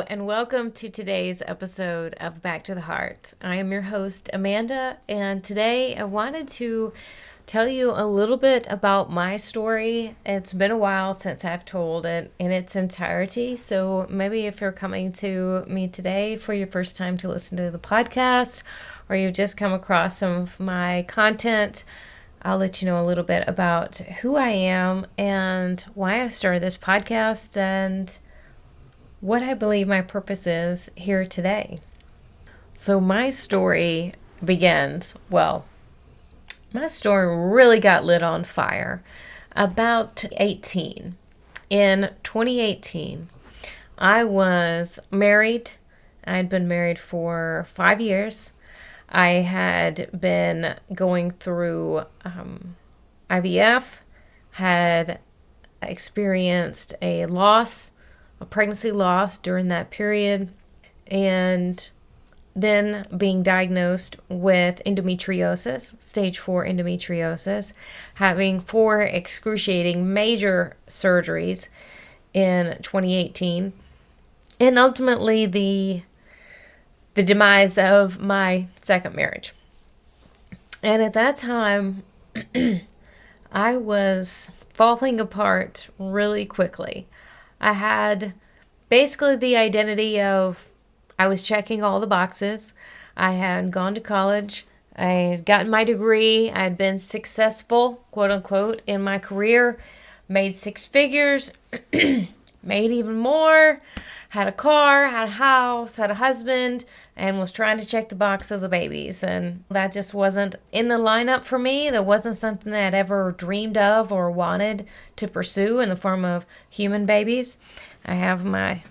and welcome to today's episode of Back to the Heart. I am your host, Amanda, and today I wanted to tell you a little bit about my story. It's been a while since I've told it in its entirety, so maybe if you're coming to me today for your first time to listen to the podcast, or you've just come across some of my content, I'll let you know a little bit about who I am and why I started this podcast and what I believe my purpose is here today. So my story begins, my story really got lit on fire about 18. In 2018, I was married. I'd been married for 5 years. I had been going through IVF, had experienced a pregnancy loss during that period, and then being diagnosed with endometriosis, stage 4 endometriosis, having 4 excruciating major surgeries in 2018, and ultimately the demise of my second marriage. And at that time, I was falling apart really quickly. I had basically the identity of I was checking all the boxes. I had gone to college. I had gotten my degree. I had been successful, quote unquote, in my career, made 6 figures, made even more, had a car, had a house, had a husband, and was trying to check the box of the babies. And that just wasn't in the lineup for me. That wasn't something that I'd ever dreamed of or wanted to pursue in the form of human babies. Here's my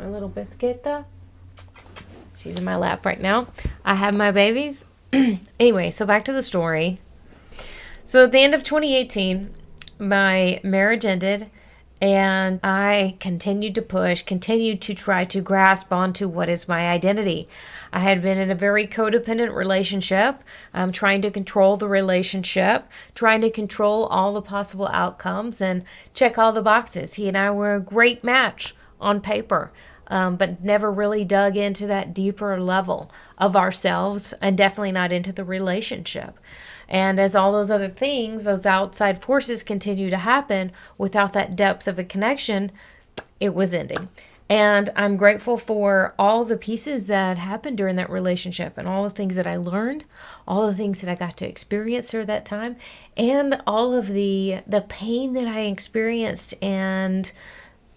little biscuita. She's in my lap right now. I have my babies. Anyway, so back to the story. So at the end of 2018, my marriage ended. And I continued to push, continued to try to grasp onto what is my identity. I had been in a very codependent relationship, trying to control the relationship, trying to control all the possible outcomes and check all the boxes. He and I were a great match on paper, but never really dug into that deeper level of ourselves and definitely not into the relationship. And as all those other things, those outside forces continue to happen without that depth of a connection, it was ending. And I'm grateful for all the pieces that happened during that relationship and all the things that I learned, all the things that I got to experience through that time, and all of the pain that I experienced and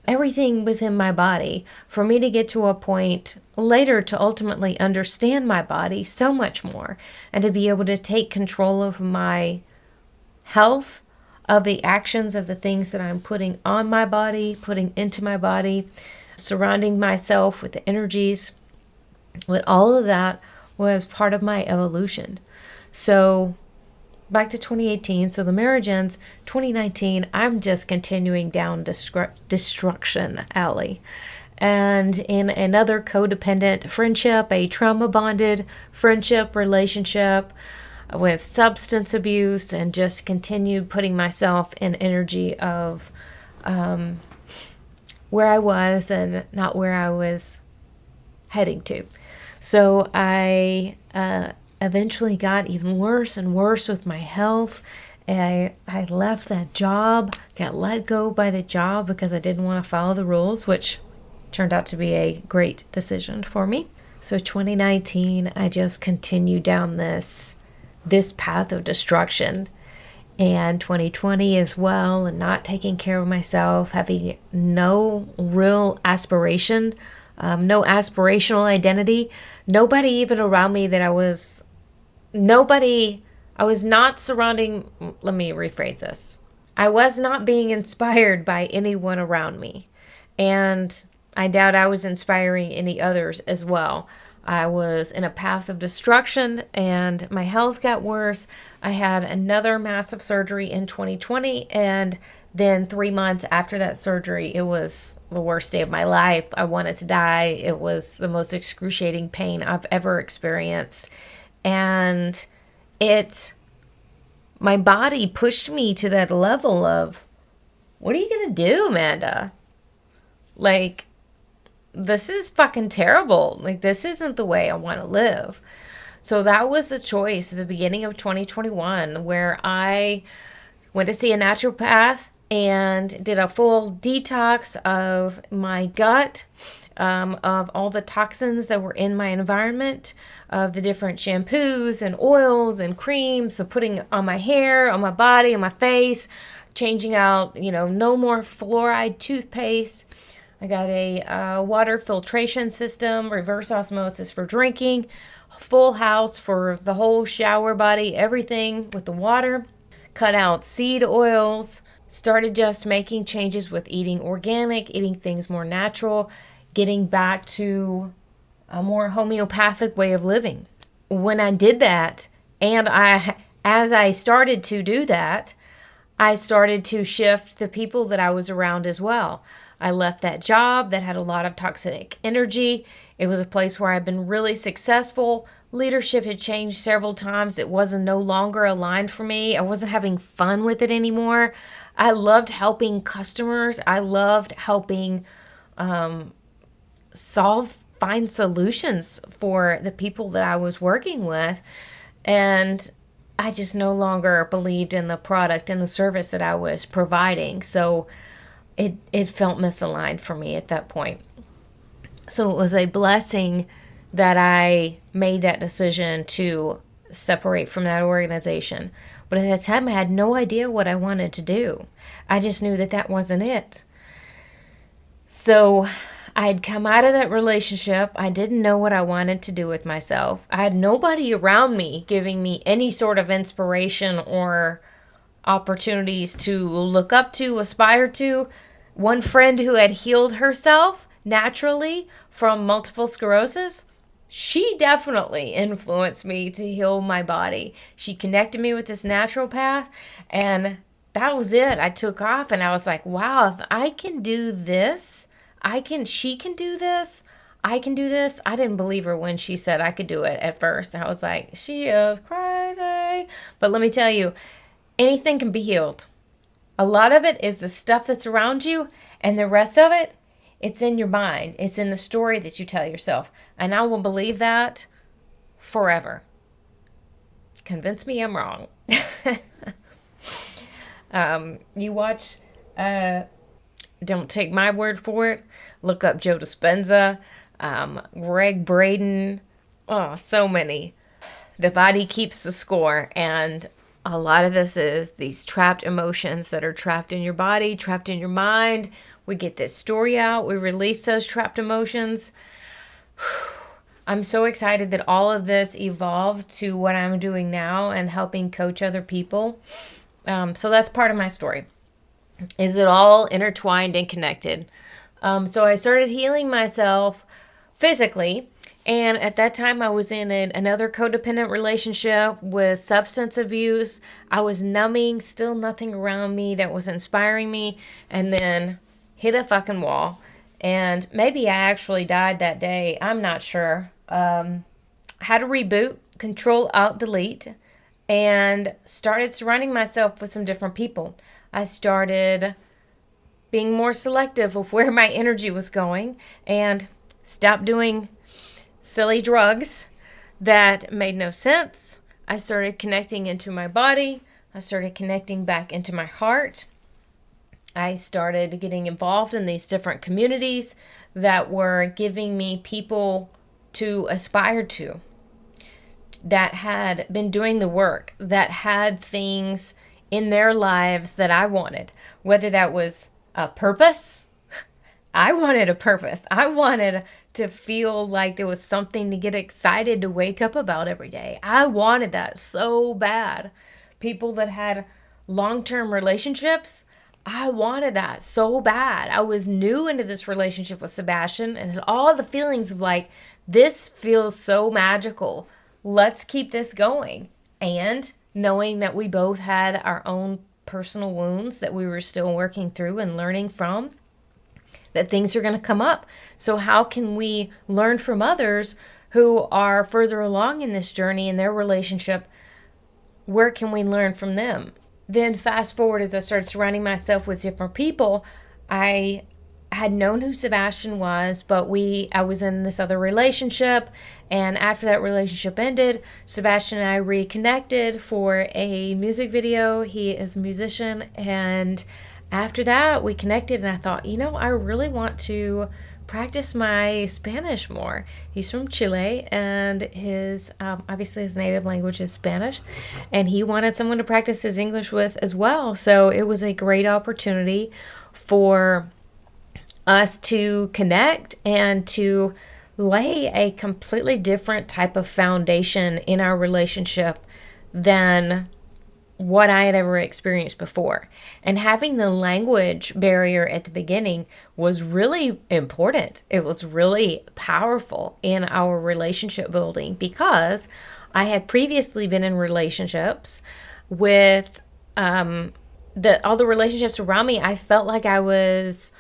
everything within my body for me to get to a point later to ultimately understand my body so much more and to be able to take control of my health, of the actions of the things that I'm putting on my body, putting into my body, surrounding myself with the energies. But all of that was part of my evolution. So back to 2018, so the marriage ends. 2019, I'm just continuing down destruction alley. And in another codependent friendship, a trauma-bonded friendship relationship with substance abuse, and just continued putting myself in energy of where I was and not where I was heading to. So I eventually got even worse and worse with my health. I left that job, got let go by the job because I didn't want to follow the rules, which turned out to be a great decision for me. So 2019, I just continued down this path of destruction. And 2020 as well, and not taking care of myself, having no real aspiration, no aspirational identity. Nobody even around me that I was not surrounding, let me rephrase this. I was not being inspired by anyone around me. And I doubt I was inspiring any others as well. I was in a path of destruction and my health got worse. I had another massive surgery in 2020, and then 3 months after that surgery, it was the worst day of my life. I wanted to die. It was the most excruciating pain I've ever experienced. And my body pushed me to that level of, what are you going to do, Amanda? Like, this is fucking terrible. Like, this isn't the way I want to live. So that was the choice at the beginning of 2021 where I went to see a naturopath and did a full detox of my gut, of all the toxins that were in my environment, of the different shampoos and oils and creams, the putting on my hair, on my body, on my face, changing out, no more fluoride toothpaste. I got a water filtration system, reverse osmosis for drinking, full house for the whole shower body, everything with the water. Cut out seed oils, started just making changes with eating organic, eating things more natural, getting back to a more homeopathic way of living. When I did that, and as I started to do that, I started to shift the people that I was around as well. I left that job that had a lot of toxic energy. It was a place where I'd been really successful. Leadership had changed several times. It wasn't no longer aligned for me. I wasn't having fun with it anymore. I loved helping customers. I loved helping find solutions for the people that I was working with. And I just no longer believed in the product and the service that I was providing. So it felt misaligned for me at that point. So it was a blessing that I made that decision to separate from that organization. But at that time, I had no idea what I wanted to do. I just knew that that wasn't it. So I'd come out of that relationship. I didn't know what I wanted to do with myself. I had nobody around me giving me any sort of inspiration or opportunities to look up to, aspire to. One friend who had healed herself naturally from multiple sclerosis, she definitely influenced me to heal my body. She connected me with this naturopath, and that was it. I took off, and I was like, wow, if I can do this, she can do this, I can do this. I didn't believe her when she said I could do it at first. I was like, she is crazy. But let me tell you, anything can be healed. A lot of it is the stuff that's around you, and the rest of it, it's in your mind. It's in the story that you tell yourself. And I will believe that forever. Convince me I'm wrong. You watch, don't take my word for it. Look up Joe Dispenza, Greg Braden. Oh, so many. The body keeps the score. And a lot of this is these trapped emotions that are trapped in your body, trapped in your mind. We get this story out. We release those trapped emotions. I'm so excited that all of this evolved to what I'm doing now and helping coach other people. So that's part of my story. Is it all intertwined and connected? So I started healing myself physically. And at that time, I was in another codependent relationship with substance abuse. I was numbing, still nothing around me that was inspiring me. And then hit a fucking wall. And maybe I actually died that day. I'm not sure. Had to reboot, Control Alt Delete, and started surrounding myself with some different people. I started being more selective of where my energy was going and stopped doing silly drugs that made no sense. I started connecting into my body. I started connecting back into my heart. I started getting involved in these different communities that were giving me people to aspire to, that had been doing the work, that had things in their lives that I wanted, whether that was a purpose. I wanted a purpose. I wanted to feel like there was something to get excited to wake up about every day. I wanted that so bad. People that had long-term relationships, I wanted that so bad. I was new into this relationship with Sebastian and had all the feelings of like, this feels so magical. Let's keep this going. And knowing that we both had our own personal wounds that we were still working through and learning from, that things are going to come up. So how can we learn from others who are further along in this journey in their relationship? Where can we learn from them? Then fast forward, as I started surrounding myself with different people, I had known who Sebastian was, but I was in this other relationship, and after that relationship ended, Sebastian and I reconnected for a music video. He is a musician, and after that we connected, and I thought, I really want to practice my Spanish more. He's from Chile, and his obviously his native language is Spanish, and he wanted someone to practice his English with as well. So it was a great opportunity for us to connect and to lay a completely different type of foundation in our relationship than what I had ever experienced before. And having the language barrier at the beginning was really important. It was really powerful in our relationship building, because I had previously been in relationships with all the relationships around me. I felt like I was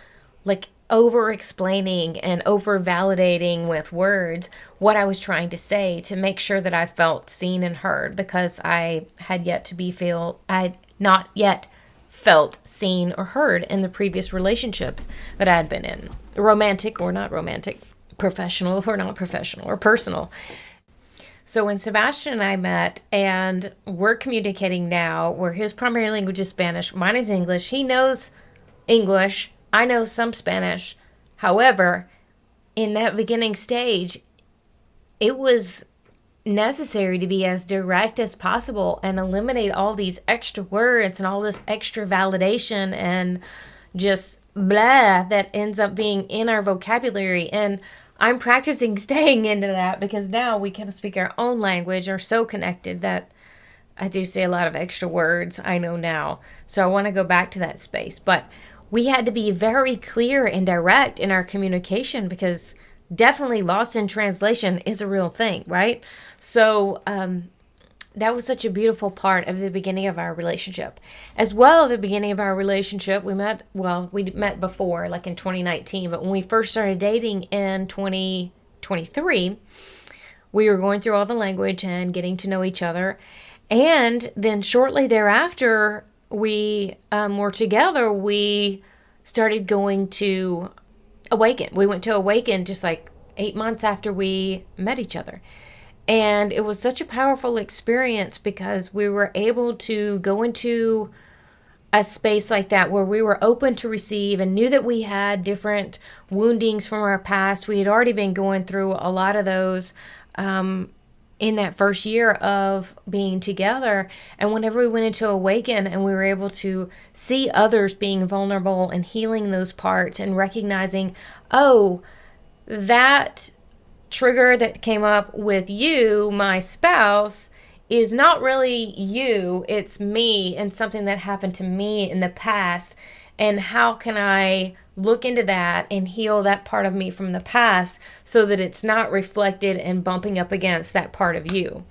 like over explaining and over validating with words what I was trying to say to make sure that I felt seen and heard, because I had not yet felt seen or heard in the previous relationships that I had been in, romantic or not romantic, professional or not professional, or personal. So when Sebastian and I met, and we're communicating now, where his primary language is Spanish, mine is English. He knows English, I know some Spanish. However, in that beginning stage, it was necessary to be as direct as possible and eliminate all these extra words and all this extra validation and just blah that ends up being in our vocabulary. And I'm practicing staying into that, because now we can speak our own language, are so connected that I do say a lot of extra words, I know now. So I want to go back to that space. But we had to be very clear and direct in our communication, because definitely lost in translation is a real thing, right? So that was such a beautiful part of the beginning of our relationship. As well, at the beginning of our relationship, we met before, like in 2019, but when we first started dating in 2023, we were going through all the language and getting to know each other. And then shortly thereafter, we were together, we started going to Awaken. We went to Awaken just like 8 months after we met each other. And it was such a powerful experience, because we were able to go into a space like that where we were open to receive and knew that we had different woundings from our past. We had already been going through a lot of those in that first year of being together. And whenever we went into Awaken and we were able to see others being vulnerable and healing those parts and recognizing, oh, that trigger that came up with you, my spouse, is not really you, it's me and something that happened to me in the past. And how can I look into that and heal that part of me from the past so that it's not reflected and bumping up against that part of you?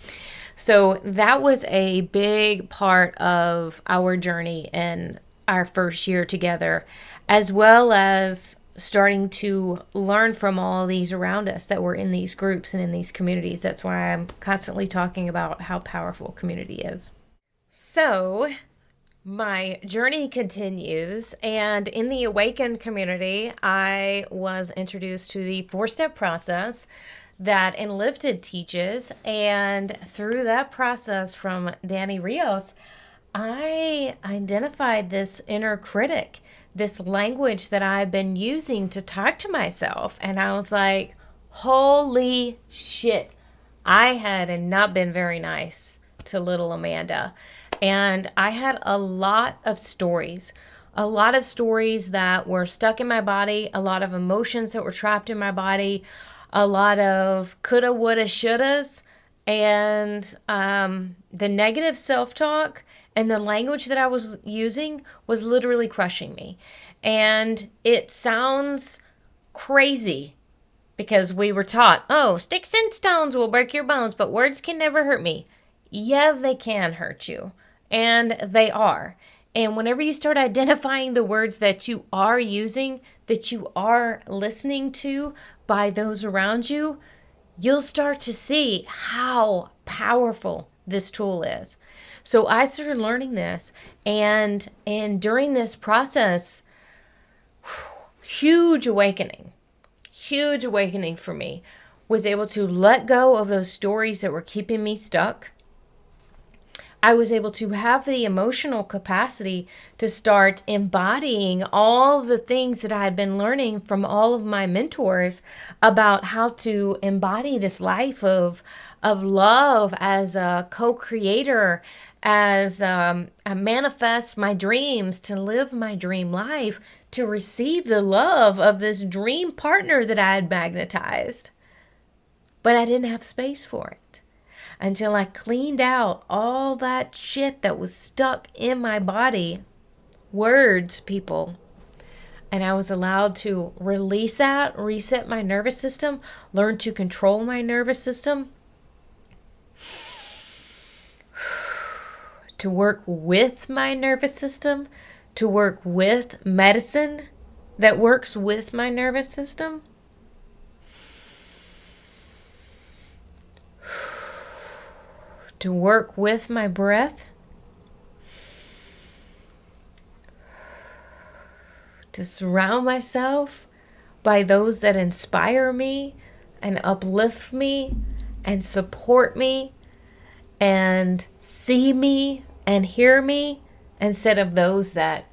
So that was a big part of our journey in our first year together, as well as starting to learn from all these around us that were in these groups and in these communities. That's why I'm constantly talking about how powerful community is. So my journey continues, and in the Awaken community, I was introduced to the 4-step process that Enlifted teaches, and through that process from Danny Rios, I identified this inner critic, this language that I've been using to talk to myself, and I was like, holy shit, I had not been very nice to little Amanda. And I had a lot of stories that were stuck in my body, a lot of emotions that were trapped in my body, a lot of coulda, woulda, shouldas, and the negative self-talk and the language that I was using was literally crushing me. And it sounds crazy, because we were taught, oh, sticks and stones will break your bones, but words can never hurt me. Yeah, they can hurt you. And they are. And whenever you start identifying the words that you are using, that you are listening to by those around you, you'll start to see how powerful this tool is. So I started learning this, and during this process, huge awakening for me. Was able to let go of those stories that were keeping me stuck. I was able to have the emotional capacity to start embodying all the things that I had been learning from all of my mentors about how to embody this life of love as a co-creator, as I manifest my dreams, to live my dream life, to receive the love of this dream partner that I had magnetized. But I didn't have space for it until I cleaned out all that shit that was stuck in my body. Words, people. And I was allowed to release that, reset my nervous system, learn to control my nervous system, to work with my nervous system, to work with medicine that works with my nervous system. To work with my breath, to surround myself by those that inspire me and uplift me and support me and see me and hear me, instead of those that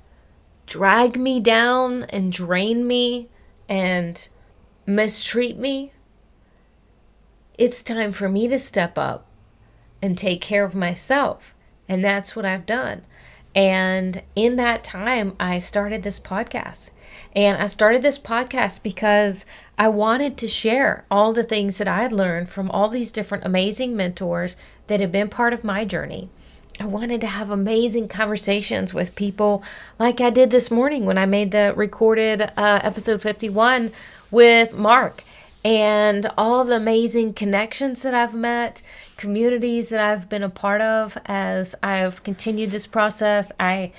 drag me down and drain me and mistreat me. It's time for me to step up and take care of myself. And that's what I've done. And in that time, I started this podcast. And I started this podcast because I wanted to share all the things that I had learned from all these different amazing mentors that have been part of my journey. I wanted to have amazing conversations with people like I did this morning when I made the recorded episode 51 with Mark. And all the amazing connections that I've met, communities that I've been a part of as I've continued this process. I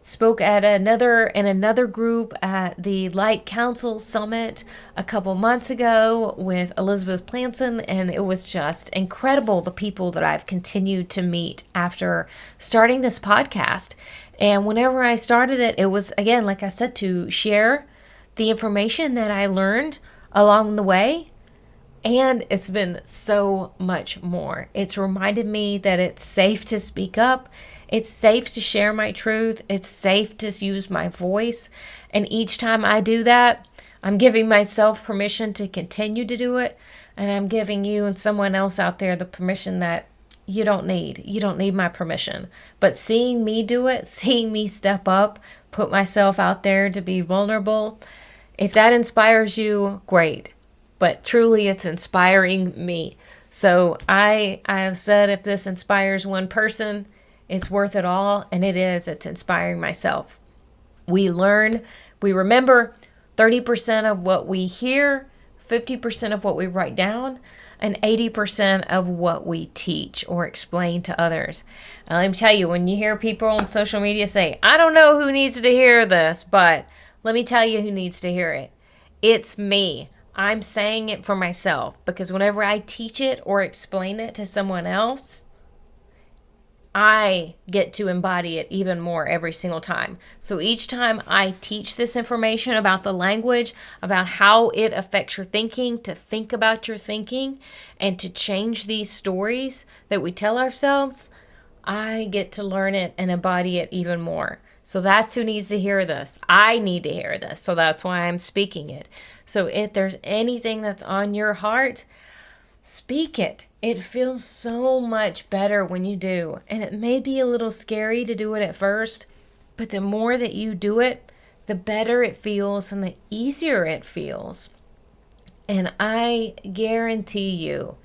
spoke at another group at the Light Council Summit a couple months ago with Elizabeth Planson, and it was just incredible, the people that I've continued to meet after starting this podcast. And whenever I started it, it was, again, like I said, to share the information that I learned along the way. And it's been so much more. It's reminded me that it's safe to speak up. It's safe to share my truth. It's safe to use my voice. And each time I do that, I'm giving myself permission to continue to do it. And I'm giving you and someone else out there the permission that you don't need. You don't need my permission. But seeing me do it, seeing me step up, put myself out there to be vulnerable, if that inspires you, great. But truly, it's inspiring me. So I have said, if this inspires one person, it's worth it all. And it is. It's inspiring myself. We learn, we remember 30% of what we hear, 50% of what we write down, and 80% of what we teach or explain to others. And let me tell you, when you hear people on social media say, I don't know who needs to hear this, but let me tell you who needs to hear it. It's me. I'm saying it for myself, because whenever I teach it or explain it to someone else, I get to embody it even more every single time. So each time I teach this information about the language, about how it affects your thinking, to think about your thinking, and to change these stories that we tell ourselves, I get to learn it and embody it even more. So that's who needs to hear this. I need to hear this. So that's why I'm speaking it. So if there's anything that's on your heart, speak it. It feels so much better when you do. And it may be a little scary to do it at first, but the more that you do it, the better it feels and the easier it feels. And I guarantee you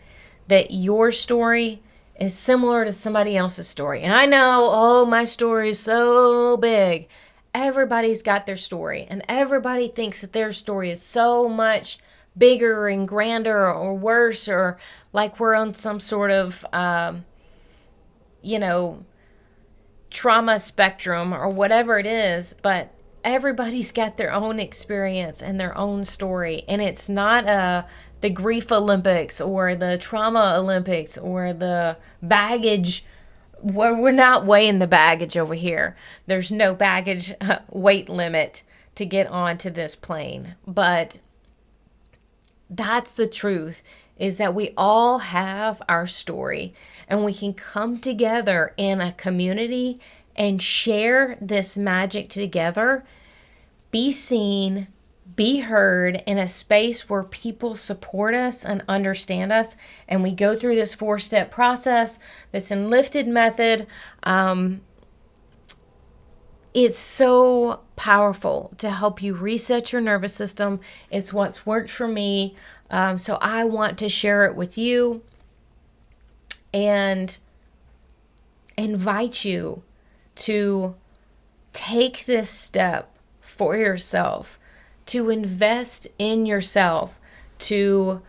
that your story is similar to somebody else's story. And I know, oh, my story is so big. Everybody's got their story, and everybody thinks that their story is so much bigger and grander or worse, or like we're on some sort of, trauma spectrum or whatever it is. But everybody's got their own experience and their own story. And it's not the grief Olympics or the trauma Olympics or the baggage. We're not weighing the baggage over here. There's no baggage weight limit to get onto this plane. But that's the truth, is that we all have our story, and we can come together in a community and share this magic together, be seen, be heard in a space where people support us and understand us. And we go through this 4-step process, this Enlifted method. It's so powerful to help you reset your nervous system. It's what's worked for me. So I want to share it with you and invite you to take this step for yourself, to invest in yourself, to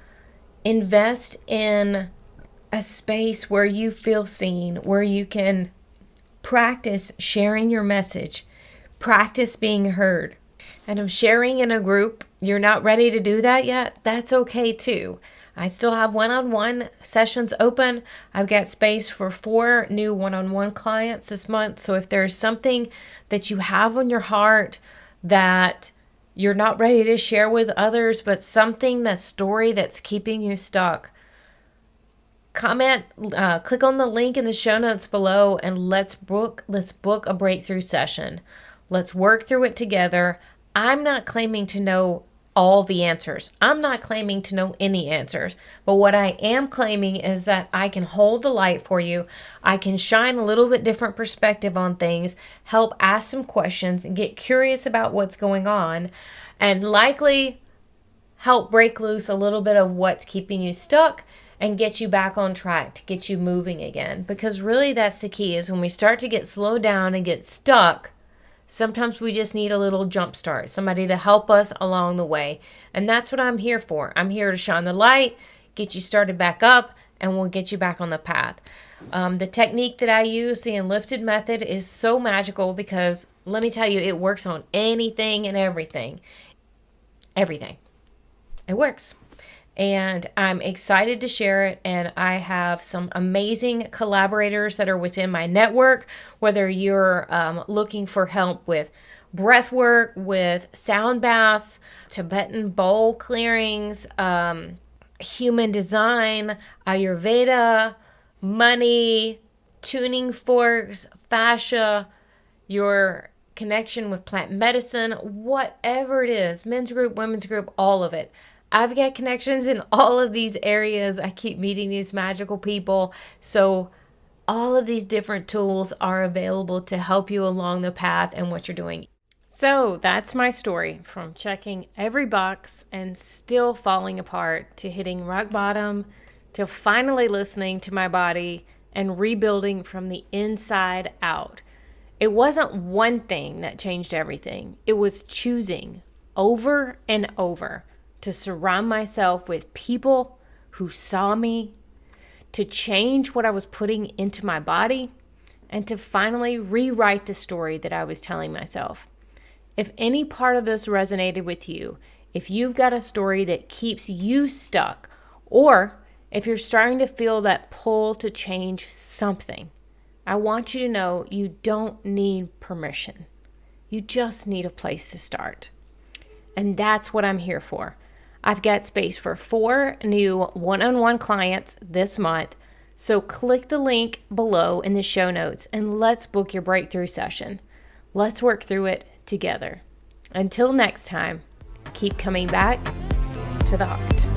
invest in a space where you feel seen, where you can practice sharing your message, practice being heard. And if sharing in a group, you're not ready to do that yet, that's okay too. I still have one-on-one sessions open. I've got space for 4 new one-on-one clients this month. So if there's something that you have on your heart that you're not ready to share with others, but something, that story that's keeping you stuck, comment, click on the link in the show notes below, and let's book a breakthrough session. Let's work through it together. I'm not claiming to know all the answers. I'm not claiming to know any answers, but what I am claiming is that I can hold the light for you. I can shine a little bit different perspective on things, help ask some questions, and get curious about what's going on, and likely help break loose a little bit of what's keeping you stuck and get you back on track, to get you moving again. Because really that's the key, is when we start to get slowed down and get stuck, sometimes we just need a little jump start, somebody to help us along the way. And that's what I'm here for. I'm here to shine the light, get you started back up, and we'll get you back on the path. The technique that I use, the Enlifted method, is so magical because, let me tell you, it works on anything and everything. Everything. It works. And I'm excited to share it. And I have some amazing collaborators that are within my network, whether you're looking for help with breath work, with sound baths, Tibetan bowl clearings, human design, Ayurveda, money, tuning forks, fascia, your connection with plant medicine, whatever it is, men's group, women's group, all of it. I've got connections in all of these areas. I keep meeting these magical people. So all of these different tools are available to help you along the path and what you're doing. So that's my story, from checking every box and still falling apart, to hitting rock bottom, to finally listening to my body and rebuilding from the inside out. It wasn't one thing that changed everything. It was choosing over and over to surround myself with people who saw me, to change what I was putting into my body, and to finally rewrite the story that I was telling myself. If any part of this resonated with you, if you've got a story that keeps you stuck, or if you're starting to feel that pull to change something, I want you to know you don't need permission. You just need a place to start. And that's what I'm here for. I've got space for 4 new one-on-one clients this month. So click the link below in the show notes and let's book your breakthrough session. Let's work through it together. Until next time, keep coming back to the heart.